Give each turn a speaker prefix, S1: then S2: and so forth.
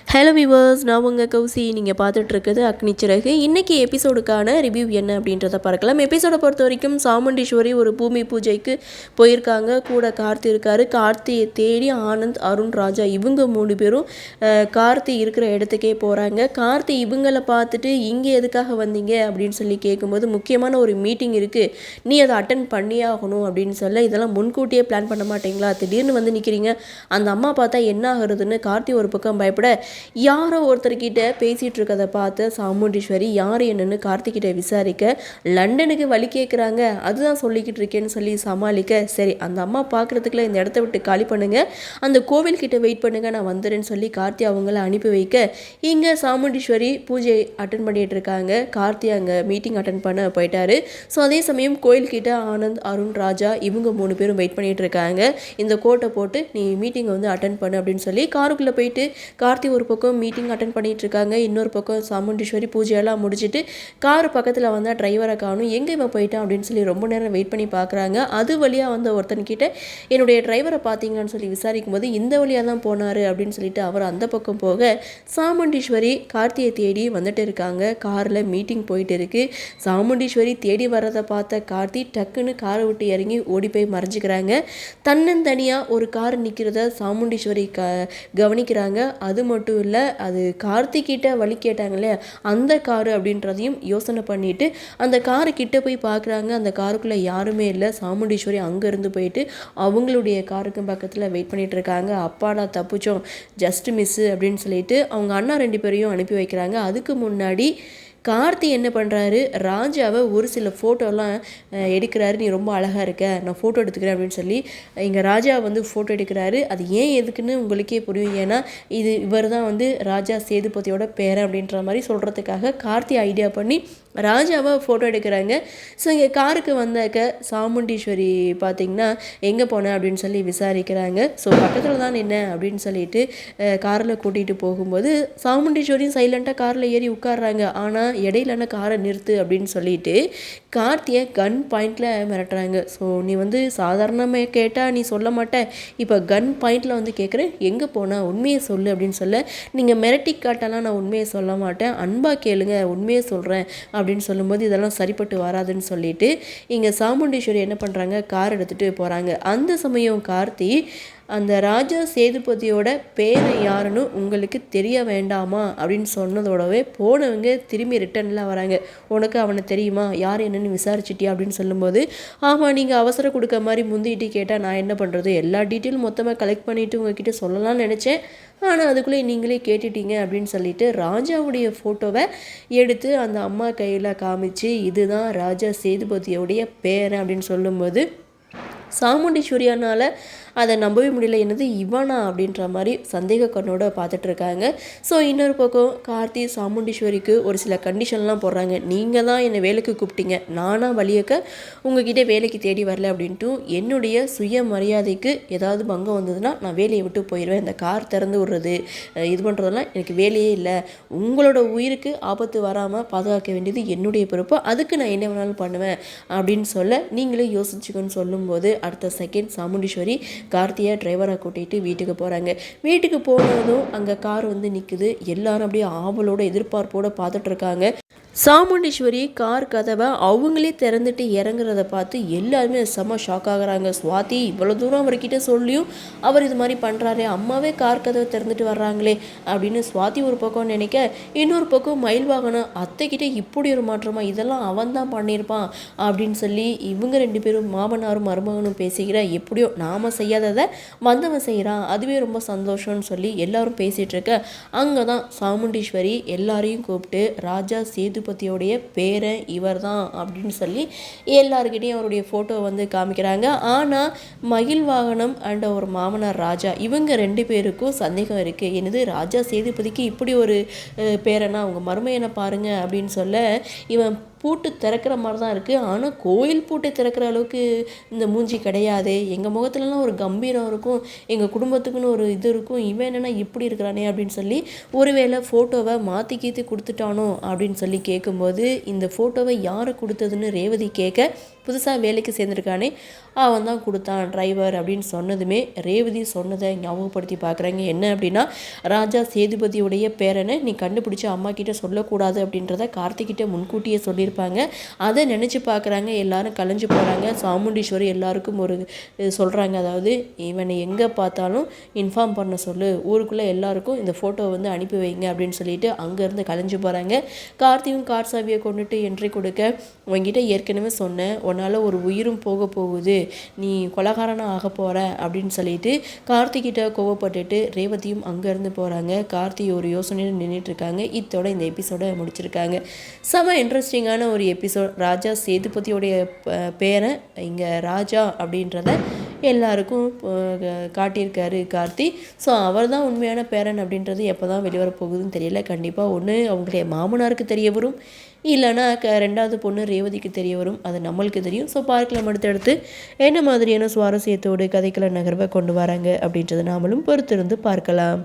S1: Hello viewers, நான் உங்கள் கௌசி. நீங்கள் பார்த்துட்ருக்குது அக்னி சிறகு. இன்றைக்கி எபிசோடுக்கான ரிவ்யூ என்ன அப்படின்றத பார்க்கலாம். எபிசோடை பொறுத்த வரைக்கும் சாமுண்டீஸ்வரி ஒரு பூமி பூஜைக்கு போயிருக்காங்க. கூட கார்த்தி இருக்கார். கார்த்தியை தேடி ஆனந்த், அருண், ராஜா இவங்க 3 பேரும் கார்த்தி இருக்கிற இடத்துக்கே போகிறாங்க. கார்த்தி இவங்களை பார்த்துட்டு இங்கே எதுக்காக வந்தீங்க அப்படின்னு சொல்லி கேட்கும்போது, முக்கியமான ஒரு மீட்டிங் இருக்குது, நீ அதை அட்டன் பண்ணியே ஆகணும் அப்படின்னு சொல்ல, இதெல்லாம் முன்கூட்டியே பிளான் பண்ண மாட்டீங்களா, திடீர்னு வந்து நிற்கிறீங்க, அந்த அம்மா பார்த்தா என்ன ஆகுறதுன்னு கார்த்தி ஒரு பக்கம் பயப்பட, யாரோ ஒருத்தர்கிட்ட பேசிகிட்டு இருக்கதை பார்த்து சாமுண்டீஸ்வரி யார் என்னன்னு கார்த்திகிட்ட விசாரிக்க, லண்டனுக்கு வழி கேட்குறாங்க, அதுதான் சொல்லிக்கிட்டு இருக்கேன்னு சொல்லி சமாளிக்க, சரி அந்த அம்மா பார்க்குறதுக்குள்ள இந்த இடத்த விட்டு காலி பண்ணுங்க, அந்த கோவில்கிட்ட வெயிட் பண்ணுங்க, நான் வந்துடுறேன்னு சொல்லி கார்த்தி அவங்கள அனுப்பி வைக்க, இங்கே சாமுண்டீஸ்வரி பூஜை அட்டன் பண்ணிகிட்டு இருக்காங்க. கார்த்தி அங்கே மீட்டிங் அட்டன் பண்ண போயிட்டாரு. ஸோ அதே சமயம் கோயில்கிட்ட ஆனந்த், அருண், ராஜா இவங்க 3 பேரும் வெயிட் பண்ணிகிட்டு இருக்காங்க. இந்த கோட்டை போட்டு நீ மீட்டிங்கை வந்து அட்டன் பண்ணு அப்படின்னு சொல்லி காருக்குள்ளே போயிட்டு கார்த்தி ஒரு பக்கம் மீட்டிங் அட்டன் பண்ணிட்டு இருக்காங்க. இன்னொரு பக்கம் சாமுண்டீஸ்வரி பூஜையெல்லாம் முடிச்சுட்டு கார் பக்கத்தில் வந்தால் டிரைவரை காணும், எங்கே இவன் போயிட்டான் அப்படின்னு சொல்லி ரொம்ப நேரம் வெயிட் பண்ணி பார்க்குறாங்க. அது வழியாக வந்த ஒருத்தன்கிட்ட என்னுடைய டிரைவரை பார்த்தீங்கன்னு சொல்லி விசாரிக்கும் போது, இந்த வழியாக தான் போனார் அப்படின்னு சொல்லிட்டு அவர் அந்த பக்கம் போக, சாமுண்டீஸ்வரி கார்த்தியை தேடி வந்துட்டு இருக்காங்க. காரில் மீட்டிங் போயிட்டு இருக்கு. சாமுண்டீஸ்வரி தேடி வர்றதை பார்த்த கார்த்தி டக்குன்னு காரை விட்டு இறங்கி ஓடி போய் மறைஞ்சிக்கிறாங்க. தன்னந்தனியாக ஒரு கார் நிற்கிறத சாமுண்டீஸ்வரி கவனிக்கிறாங்க. அது மட்டும் இல்லை, அது கார்த்திகிட்ட வழி கேட்டாங்களே அந்த காரு அப்படின்றதையும் யோசனை பண்ணிட்டு அந்த காரு கிட்ட போய் பார்க்குறாங்க. அந்த காருக்குள்ளே யாருமே இல்லை. சாமுண்டீஸ்வரி அங்கேருந்து போயிட்டு அவங்களுடைய காருக்கு பக்கத்தில் வெயிட் பண்ணிட்டு இருக்காங்க. அப்பாடா தப்பிச்சோம், ஜஸ்ட் மிஸ்ஸு அப்படின்னு சொல்லிட்டு அவங்க அண்ணா 2 பேரையும் அனுப்பி வைக்கிறாங்க. அதுக்கு முன்னாடி கார்த்தி என்ன பண்ணுறாரு, ராஜாவை ஒரு சில ஃபோட்டோலாம் எடுக்கிறாரு. நீ ரொம்ப அழகாக இருக்க, நான் ஃபோட்டோ எடுத்துக்கிறேன் அப்படின்னு சொல்லி இங்கே ராஜா வந்து ஃபோட்டோ எடுக்கிறாரு. அது ஏன் எதுக்குன்னு உங்களுக்கே புரியும். ஏன்னா இவர் தான் வந்து ராஜா சேதுபதியோட பேரன் அப்படின்ற மாதிரி சொல்கிறதுக்காக கார்த்தி ஐடியா பண்ணி ராஜாவை ஃபோட்டோ எடுக்கிறாங்க. ஸோ இங்கே காருக்கு வந்தாக்க சாமுண்டீஸ்வரி பார்த்திங்கன்னா எங்கே போனேன் அப்படின்னு சொல்லி விசாரிக்கிறாங்க. ஸோ பக்கத்தில் தான் என்ன அப்படின்னு சொல்லிட்டு காரில் கூட்டிகிட்டு போகும்போது சாமுண்டீஸ்வரியும் சைலண்ட்டாக காரில் ஏறி உட்காடுறாங்க. ஆனால் இடையிலான காரை நிறுத்து அப்படின்னு சொல்லிட்டு கார்த்தியை கன் பாயிண்டில் மிரட்டுறாங்க. ஸோ நீ வந்து சாதாரணமாக கேட்டால் நீ சொல்ல மாட்டேன், இப்போ கன் பாயிண்டில் வந்து கேட்குறேன், எங்கே போனால் உண்மையை சொல்லு அப்படின்னு சொல்ல, நீங்கள் மிரட்டி காட்டலாம், நான் உண்மையை சொல்ல மாட்டேன், அன்பாக கேளுங்க, உண்மையை சொல்கிறேன் அப்படின்னு சொல்லும்போது இதெல்லாம் சரிப்பட்டு வராதுன்னு சொல்லிட்டு இங்கே சாமுண்டீஸ்வரி என்ன பண்ணுறாங்க, கார் எடுத்துகிட்டு போகிறாங்க. அந்த சமயம் கார்த்தி அந்த ராஜா சேதுபதியோட பேரை யாருன்னு உங்களுக்கு தெரிய வேண்டாமா அப்படின்னு சொன்னதோடவே போனவங்க திரும்பி ரிட்டர்னில் வராங்க. உனக்கு அவனை தெரியுமா, யார் என்னன்னு விசாரிச்சிட்டியா அப்படின்னு சொல்லும்போது, ஆமாம் நீங்கள் அவசரம் கொடுக்க மாதிரி முந்திட்டு கேட்டால் நான் என்ன பண்ணுறது, எல்லா டீட்டெயிலும் மொத்தமாக கலெக்ட் பண்ணிவிட்டு உங்ககிட்ட சொல்லலாம்னு நினச்சேன், ஆனால் அதுக்குள்ளே நீங்களே கேட்டுட்டீங்க அப்படின்னு சொல்லிட்டு ராஜாவுடைய ஃபோட்டோவை எடுத்து அந்த அம்மா கையில் காமிச்சு, இதுதான் ராஜா சேதுபதியோடைய பேரன் அப்படின்னு சொல்லும்போது சாமுண்டீஸ்வரியானால் அதை நம்பவே முடியல, என்னது இவனா அப்படின்ற மாதிரி சந்தேக கண்ணோட பார்த்துட்ருக்காங்க. ஸோ இன்னொரு பக்கம் கார்த்தி சாமுண்டீஸ்வரிக்கு ஒரு சில கண்டிஷன்லாம் போடுறாங்க. நீங்கள் தான் என்னை வேலைக்கு கூப்பிட்டீங்க, நானாக வழியக்க உங்ககிட்ட வேலைக்கு தேடி வரல அப்படின்ட்டு, என்னுடைய சுய மரியாதைக்கு ஏதாவது பங்கம் வந்ததுன்னா நான் வேலையை விட்டு போயிடுவேன், இந்த கார் திறந்து விடுறது இது பண்ணுறதெல்லாம் எனக்கு வேலையே இல்லை, உங்களோட உயிருக்கு ஆபத்து வராமல் பாதுகாக்க வேண்டியது என்னுடைய பொறுப்பு, அதுக்கு நான் என்ன வேணாலும் பண்ணுவேன் அப்படின்னு சொல்ல, நீங்களே யோசிச்சுக்கோன்னு சொல்லும்போது அடுத்த செகண்ட் சாமுண்டீஸ்வரி கார்த்தியை டிரைவரை கூட்டிகிட்டு வீட்டுக்கு போகிறாங்க. வீட்டுக்கு போனதும் அங்கே கார் வந்து நிற்குது. எல்லாரும் அப்படியே ஆவலோட எதிர்பார்ப்போடு பார்த்துட்ருக்காங்க. சாமுண்டீஸ்வரி கார் கதவை அவங்களே திறந்துட்டு இறங்குறத பார்த்து எல்லாருமே செம்ம ஷாக் ஆகுறாங்க. சுவாதி இவ்வளோ தூரம் அவர்கிட்ட சொல்லியும் அவர் இது மாதிரி பண்ணுறாரு, அம்மாவே கார் கதவை திறந்துட்டு வர்றாங்களே அப்படின்னு சுவாதி ஒரு பக்கம் நினைக்க, இன்னொரு பக்கம் மயில் வாகனம் அத்தைக்கிட்ட இப்படி ஒரு மாற்றமா, இதெல்லாம் அவன் தான் பண்ணியிருப்பான் அப்படின்னு சொல்லி இவங்க 2 பேரும் மாமனாரும் மருமகனும் பேசிக்கிற, எப்படியோ நாம் செய்யாததை வந்தவன் செய்கிறான், அதுவே ரொம்ப சந்தோஷம்னு சொல்லி எல்லாரும் பேசிகிட்டு இருக்க, அங்கே தான் சாமுண்டீஸ்வரி எல்லாரையும் கூப்பிட்டு ராஜா சேதுபதியோடைய பேரன் இவர் தான் அப்படின்னு சொல்லி எல்லாருக்கிட்டையும் அவருடைய ஃபோட்டோ வந்து காமிக்கிறாங்க. ஆனால் மயில் வாகனம் அண்ட் ஒரு மாமனார் ராஜா இவங்க 2 பேருக்கும் சந்தேகம் இருக்குது. என்னது ராஜா சேதுபதிக்கு இப்படி ஒரு பேரனா, அவங்க மருமையனை பாருங்க அப்படின்னு சொல்ல, இவன் பூட்டு திறக்கிற மாதிரி தான் இருக்குது, ஆனால் கோயில் பூட்டை திறக்கிற அளவுக்கு இந்த மூஞ்சி கிடையாது, எங்கள் முகத்துலலாம் ஒரு கம்பீரம் இருக்கும், எங்கள் குடும்பத்துக்குன்னு ஒரு இது இருக்கும், இவன் என்னென்னா இப்படி இருக்கிறானே அப்படின்னு சொல்லி ஒருவேளை ஃபோட்டோவை மாற்றி கீத்தி கொடுத்துட்டானோ அப்படின்னு சொல்லி கேட்கும்போது, இந்த ஃபோட்டோவை யார் கொடுத்ததுன்னு ரேவதி கேட்க, புதுசாக வேலைக்கு சேர்ந்துருக்கானே அவன் தான் கொடுத்தான் டிரைவர் அப்படின்னு சொன்னதுமே ரேவதி சொன்னதை ஞாபகப்படுத்தி பார்க்குறாங்க. என்ன அப்படின்னா, ராஜா சேதுபதியுடைய பேரனை நீ கண்டுபிடிச்சி அம்மா கிட்ட சொல்லக்கூடாது அப்படின்றத கார்த்திகிட்ட முன்கூட்டியே சொல்லியிருப்பாங்க. அதை நினச்சி பார்க்குறாங்க. எல்லாரும் கலைஞ்சு போகிறாங்க. சாமுண்டீஸ்வரி எல்லாருக்கும் ஒரு சொல்கிறாங்க, அதாவது இவனை எங்கே பார்த்தாலும் இன்ஃபார்ம் பண்ண சொல்லு, ஊருக்குள்ளே எல்லாருக்கும் இந்த ஃபோட்டோ வந்து அனுப்பி வைங்க அப்படின்னு சொல்லிட்டு அங்கேருந்து கலைஞ்சு போகிறாங்க. கார்த்தியும் கார் சாவியை கொண்டுட்டு என்ட்ரி கொடுக்க, உங்ககிட்ட ஏற்கனவே சொன்னேன் உன்னால் ஒரு உயிரும் போக போகுது, நீ கொலகாரனாக ஆக போகிற அப்படின்னு சொல்லிட்டு கார்த்திகிட்ட கோவப்பட்டுட்டு ரேவதியும் அங்கேருந்து போகிறாங்க. கார்த்தி ஒரு யோசனையில் நின்றுட்டுருக்காங்க. இத்தோட இந்த எபிசோடை முடிச்சிருக்காங்க. செம இன்ட்ரெஸ்டிங்கான ஒரு எபிசோட். ராஜா சேதுபதியோடைய பேரை இங்கே ராஜா அப்படின்றத எல்லாருக்கும் காட்டியிருக்காரு கார்த்தி. ஸோ அவர் தான் உண்மையான பேரன் அப்படின்றது எப்போ தான் வெளிவர போகுதுன்னு தெரியல. கண்டிப்பாக ஒன்று அவங்களுடைய மாமனாருக்கு தெரிய வரும், இல்லைனா ரெண்டாவது பொண்ணு ரேவதிக்கு தெரிய வரும். அது நம்மளுக்கு தெரியும். ஸோ பார்க்கலாம் அடுத்தடுத்து என்ன மாதிரியான சுவாரஸ்யத்தோடு கதைக்கள நகர்வை கொண்டு வராங்க அப்படின்றத நாமளும் பொறுத்திருந்து பார்க்கலாம்.